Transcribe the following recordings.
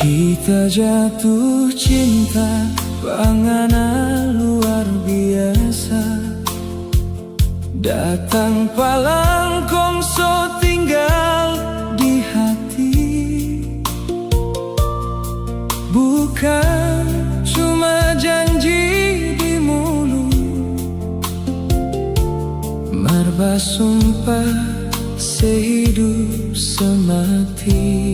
Kita jatuh cinta, pangana luar biasa. Datang palang kongso tinggal di hati. Bukan cuma janji di mulut, marba sumpah sehidup semati.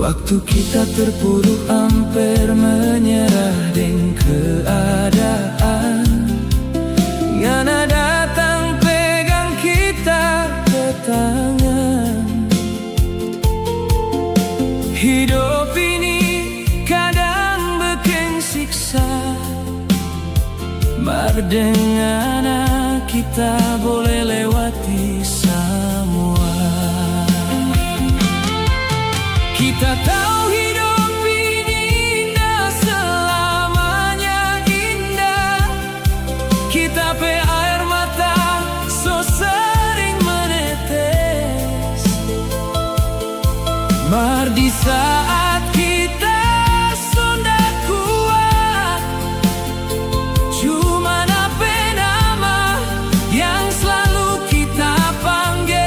Waktu kita terpuruk hampir menyerah dengan keadaan, Ngana datang pegang kita ke tangan. Hidup ini kadang bikin siksa, mar dengan kita boleh lewati semua. Kita tahu hidup ini indah, selamanya indah. Kita pe air mata so sering menetes, mar di saat kita sudah kuat, cuma nape nama yang selalu kita panggil.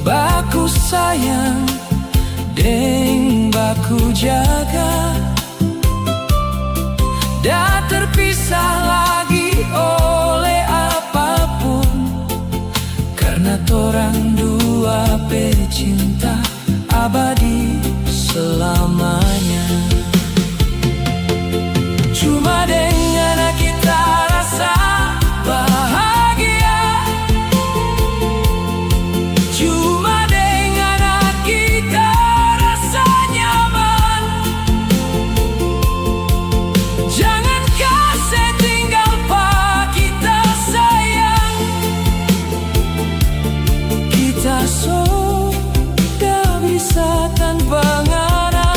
Baku sayang, deng baku jaga, dah terpisah lagi oleh apapun, karena torang dua pecinta abadi selamanya. Cuma dengan kita rasa bahagia, cuma dengan kita rasa nyaman. Jangan kasih tinggal pak kita sayang, kita sudah bisa tanpa ngana.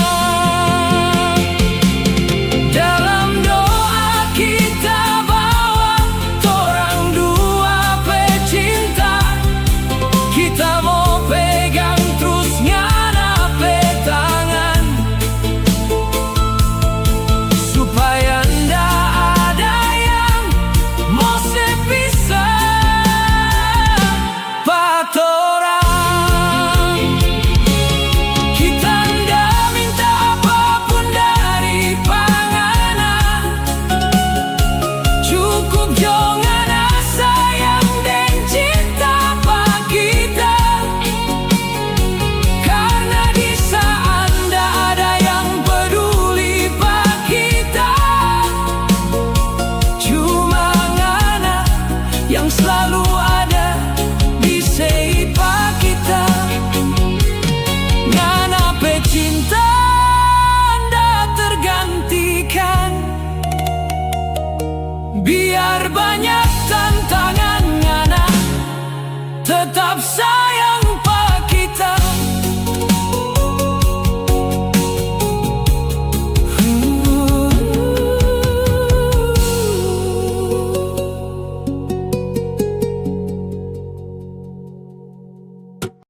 tetap sayang.